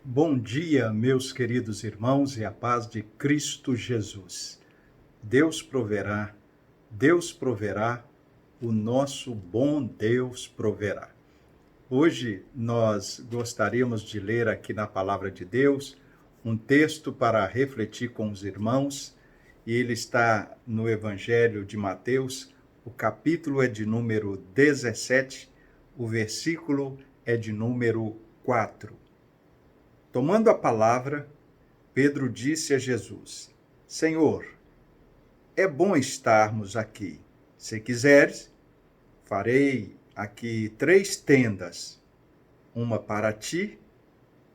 Bom dia, meus queridos irmãos, e a paz de Cristo Jesus. Deus proverá, o nosso bom Deus proverá. Hoje nós gostaríamos de ler aqui na Palavra de Deus um texto para refletir com os irmãos, e ele está no Evangelho de Mateus, o capítulo é de número 17, o versículo é de número 4. Tomando a palavra, Pedro disse a Jesus: Senhor, é bom estarmos aqui. Se quiseres, farei aqui 3 tendas, uma para ti,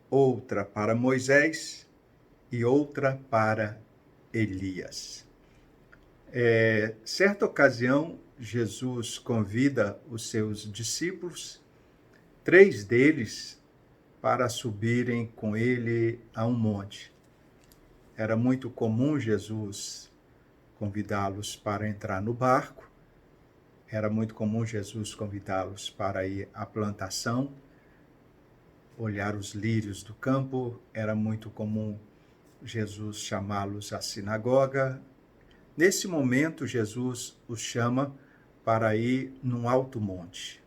outra para Moisés e outra para Elias. Certa ocasião, Jesus convida os seus discípulos, 3 deles, para subirem com ele a um monte. Era muito comum Jesus convidá-los para entrar no barco, era muito comum Jesus convidá-los para ir à plantação, olhar os lírios do campo, era muito comum Jesus chamá-los à sinagoga. Nesse momento, Jesus os chama para ir num alto monte,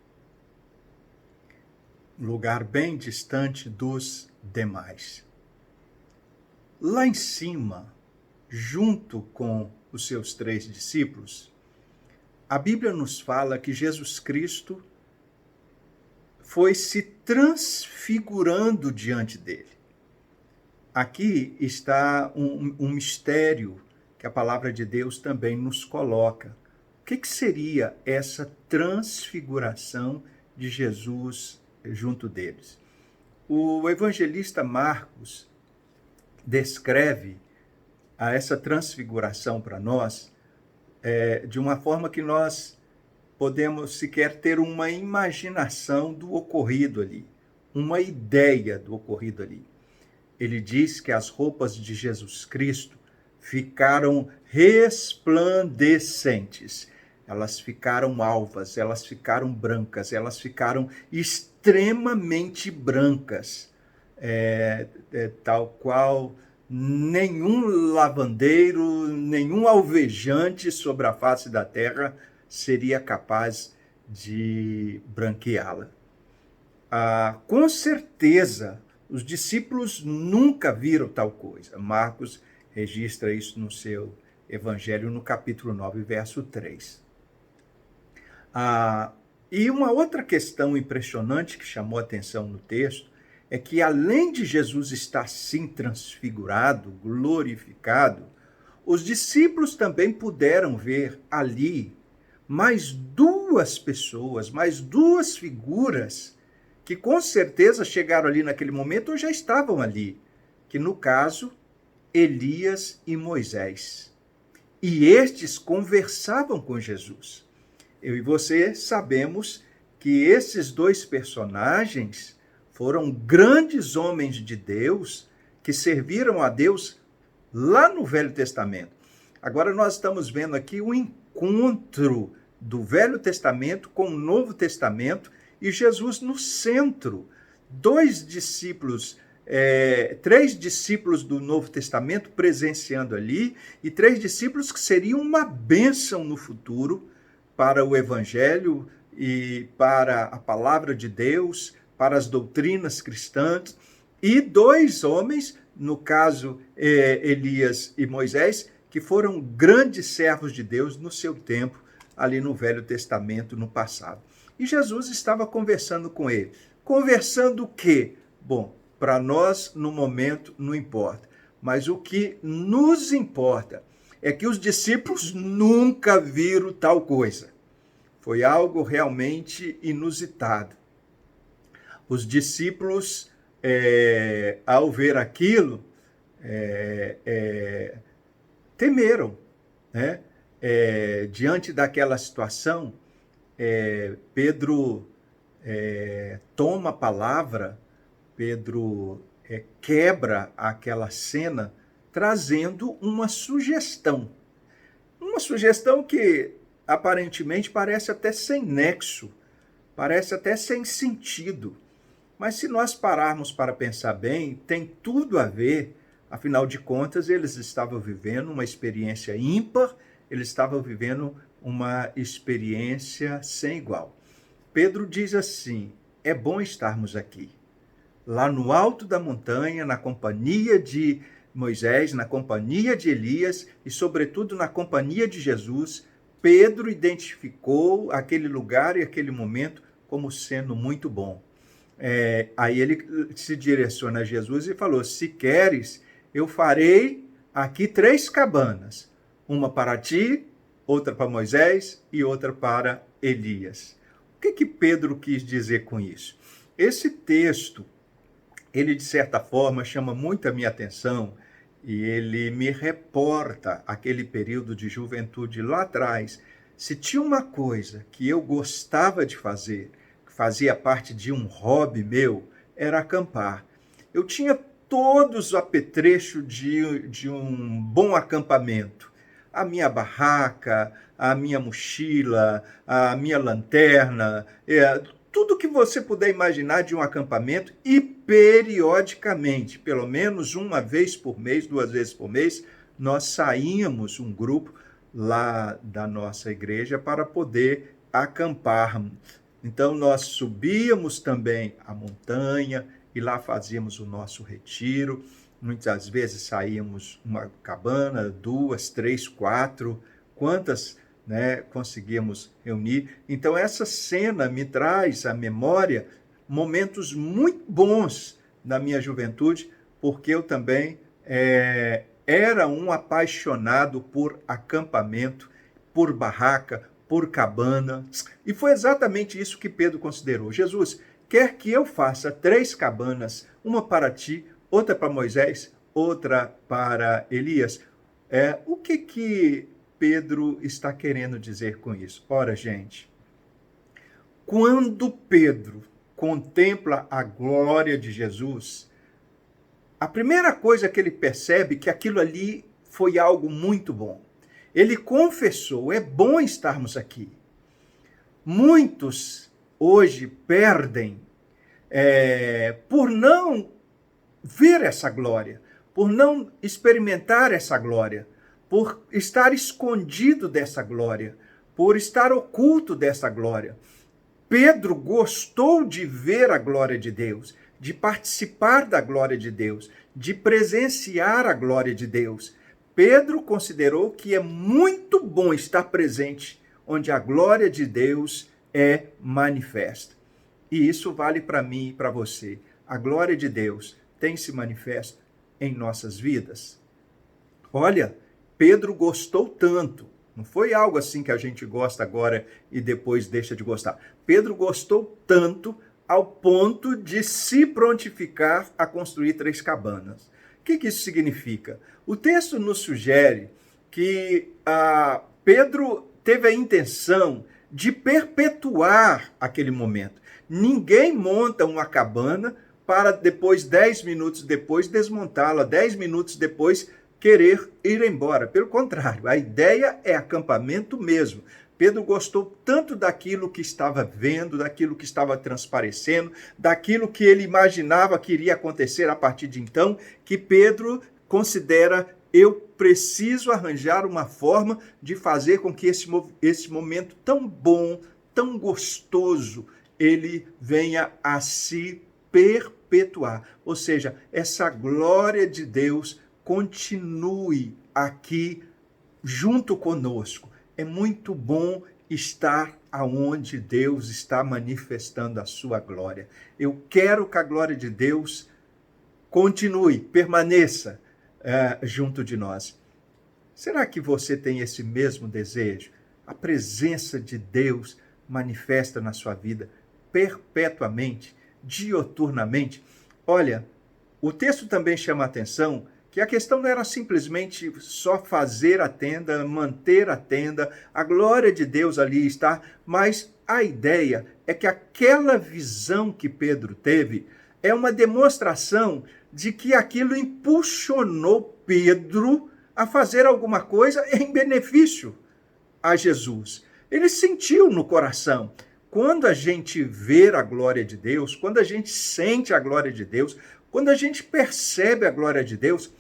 lugar bem distante dos demais. Lá em cima, junto com os seus 3 discípulos, a Bíblia nos fala que Jesus Cristo foi se transfigurando diante dele. Aqui está um mistério que a palavra de Deus também nos coloca. O que seria essa transfiguração de Jesus junto deles? O evangelista Marcos descreve essa transfiguração para nós de uma forma que nós podemos sequer ter uma imaginação do ocorrido ali, uma ideia do ocorrido ali. Ele diz que as roupas de Jesus Cristo ficaram resplandecentes. Elas ficaram alvas, elas ficaram brancas, elas ficaram extremamente brancas, tal qual nenhum lavandeiro, nenhum alvejante sobre a face da terra seria capaz de branqueá-la. Com certeza, os discípulos nunca viram tal coisa. Marcos registra isso no seu Evangelho, no capítulo 9, verso 3. E uma outra questão impressionante que chamou a atenção no texto é que, além de Jesus estar assim transfigurado, glorificado, os discípulos também puderam ver ali mais 2 pessoas, mais 2 figuras que com certeza chegaram ali naquele momento ou já estavam ali, que no caso, Elias e Moisés. E estes conversavam com Jesus. Eu e você sabemos que esses 2 personagens foram grandes homens de Deus que serviram a Deus lá no Velho Testamento. Agora nós estamos vendo aqui o encontro do Velho Testamento com o Novo Testamento e Jesus no centro. 2 discípulos, 3 discípulos do Novo Testamento presenciando ali e 3 discípulos que seriam uma bênção no futuro para o Evangelho e para a palavra de Deus, para as doutrinas cristãs, e 2 homens, no caso Elias e Moisés, que foram grandes servos de Deus no seu tempo, ali no Velho Testamento, no passado. E Jesus estava conversando com ele. Conversando o quê? Bom, para nós, no momento, não importa. Mas o que nos importa é que os discípulos nunca viram tal coisa. Foi algo realmente inusitado. Os discípulos, ao ver aquilo, temeram, né? Diante daquela situação, Pedro toma a palavra, Pedro quebra aquela cena, trazendo uma sugestão. Uma sugestão que aparentemente parece até sem nexo, parece até sem sentido. Mas se nós pararmos para pensar bem, tem tudo a ver. Afinal de contas, eles estavam vivendo uma experiência ímpar, eles estavam vivendo uma experiência sem igual. Pedro diz assim: é bom estarmos aqui, lá no alto da montanha, na companhia de Moisés, na companhia de Elias e, sobretudo, na companhia de Jesus. Pedro identificou aquele lugar e aquele momento como sendo muito bom. Aí ele se direciona a Jesus e falou: se queres, eu farei aqui 3 cabanas, uma para ti, outra para Moisés e outra para Elias. O que Pedro quis dizer com isso? Esse texto, ele de certa forma chama muito a minha atenção e ele me reporta aquele período de juventude lá atrás. Se tinha uma coisa que eu gostava de fazer, que fazia parte de um hobby meu, era acampar. Eu tinha todos os apetrechos de um bom acampamento. A minha barraca, a minha mochila, a minha lanterna, tudo que você puder imaginar de um acampamento, e periodicamente, pelo menos uma vez por mês, 2 vezes por mês, nós saíamos um grupo lá da nossa igreja para poder acampar. Então nós subíamos também a montanha e lá fazíamos o nosso retiro. Muitas vezes saíamos uma cabana, 2, 3, 4, quantas conseguimos reunir. Então essa cena me traz à memória momentos muito bons da minha juventude, porque eu também era um apaixonado por acampamento, por barraca, por cabana. E foi exatamente isso que Pedro considerou. Jesus, quer que eu faça 3 cabanas, uma para ti, outra para Moisés, outra para Elias. O que Pedro está querendo dizer com isso? Ora, gente, quando Pedro contempla a glória de Jesus, a primeira coisa que ele percebe é que aquilo ali foi algo muito bom. Ele confessou: é bom estarmos aqui. Muitos hoje perdem por não ver essa glória, por não experimentar essa glória, por estar escondido dessa glória, por estar oculto dessa glória. Pedro gostou de ver a glória de Deus, de participar da glória de Deus, de presenciar a glória de Deus. Pedro considerou que é muito bom estar presente onde a glória de Deus é manifesta. E isso vale para mim e para você. A glória de Deus tem se manifesto em nossas vidas. Olha, Pedro gostou tanto. Não foi algo assim que a gente gosta agora e depois deixa de gostar. Pedro gostou tanto ao ponto de se prontificar a construir 3 cabanas. O que isso significa? O texto nos sugere que Pedro teve a intenção de perpetuar aquele momento. Ninguém monta uma cabana para depois, 10 minutos depois, desmontá-la, 10 minutos depois, querer ir embora. Pelo contrário, a ideia é acampamento mesmo. Pedro gostou tanto daquilo que estava vendo, daquilo que estava transparecendo, daquilo que ele imaginava que iria acontecer a partir de então, que Pedro considera: eu preciso arranjar uma forma de fazer com que esse momento tão bom, tão gostoso, ele venha a se perpetuar. Ou seja, essa glória de Deus continue aqui junto conosco. É muito bom estar aonde Deus está manifestando a sua glória. Eu quero que a glória de Deus continue, permaneça junto de nós. Será que você tem esse mesmo desejo? A presença de Deus manifesta na sua vida perpetuamente, dioturnamente. Olha, o texto também chama a atenção que a questão não era simplesmente só fazer a tenda, manter a tenda, a glória de Deus ali está, mas a ideia é que aquela visão que Pedro teve é uma demonstração de que aquilo impulsionou Pedro a fazer alguma coisa em benefício a Jesus. Ele sentiu no coração. quando a gente vê a glória de Deus, quando a gente sente a glória de Deus, quando a gente percebe a glória de Deus,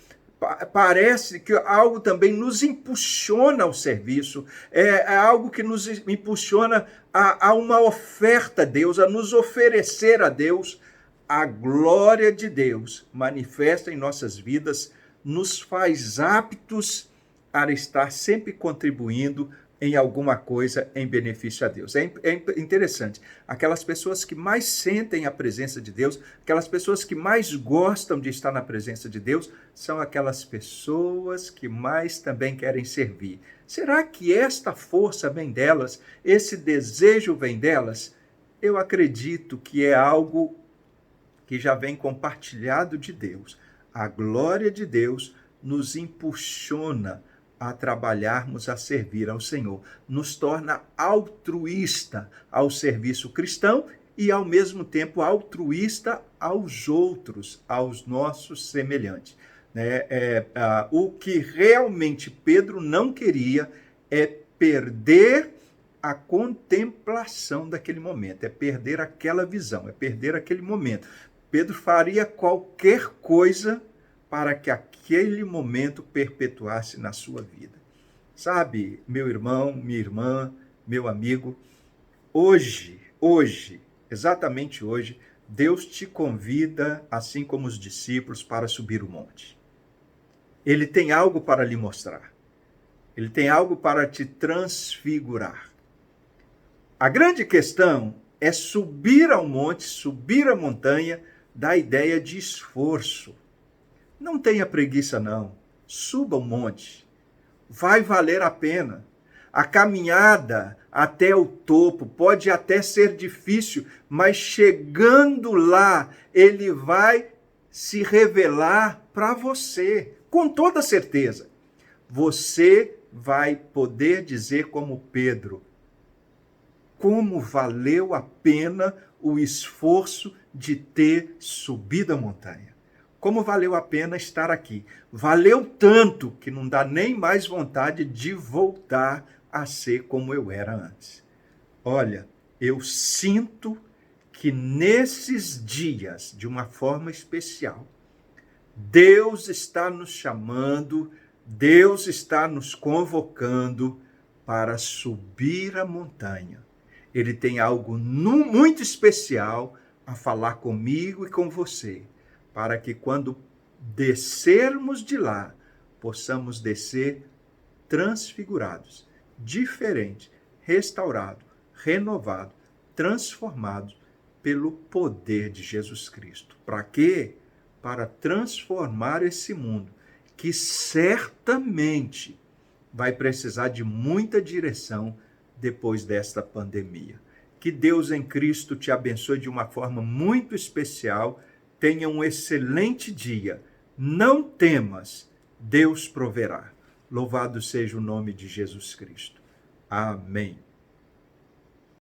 parece que algo também nos impulsiona ao serviço, é algo que nos impulsiona a uma oferta a Deus, a nos oferecer a Deus. A glória de Deus manifesta em nossas vidas, nos faz aptos a estar sempre contribuindo em alguma coisa em benefício a Deus. É interessante. Aquelas pessoas que mais sentem a presença de Deus, aquelas pessoas que mais gostam de estar na presença de Deus, são aquelas pessoas que mais também querem servir. Será que esta força vem delas? Esse desejo vem delas? Eu acredito que é algo que já vem compartilhado de Deus. A glória de Deus nos impulsiona a trabalharmos, a servir ao Senhor. Nos torna altruísta ao serviço cristão e, ao mesmo tempo, altruísta aos outros, aos nossos semelhantes. O que realmente Pedro não queria é perder a contemplação daquele momento, é perder aquela visão, é perder aquele momento. Pedro faria qualquer coisa para que aquele momento perpetuasse na sua vida. Sabe, meu irmão, minha irmã, meu amigo, hoje, exatamente hoje, Deus te convida, assim como os discípulos, para subir o monte. Ele tem algo para lhe mostrar. Ele tem algo para te transfigurar. A grande questão é subir ao monte, subir a montanha, da ideia de esforço. Não tenha preguiça, não. Suba o monte. Vai valer a pena. A caminhada até o topo pode até ser difícil, mas chegando lá, ele vai se revelar para você, com toda certeza. Você vai poder dizer como Pedro, como valeu a pena o esforço de ter subido a montanha. Como valeu a pena estar aqui. Valeu tanto que não dá nem mais vontade de voltar a ser como eu era antes. Olha, eu sinto que nesses dias, de uma forma especial, Deus está nos chamando, Deus está nos convocando para subir a montanha. Ele tem algo muito especial a falar comigo e com você, para que quando descermos de lá, possamos descer transfigurados, diferentes, restaurados, renovados, transformados pelo poder de Jesus Cristo. Para quê? Para transformar esse mundo, que certamente vai precisar de muita direção depois desta pandemia. Que Deus em Cristo te abençoe de uma forma muito especial. Tenha um excelente dia. Não temas, Deus proverá. Louvado seja o nome de Jesus Cristo. Amém.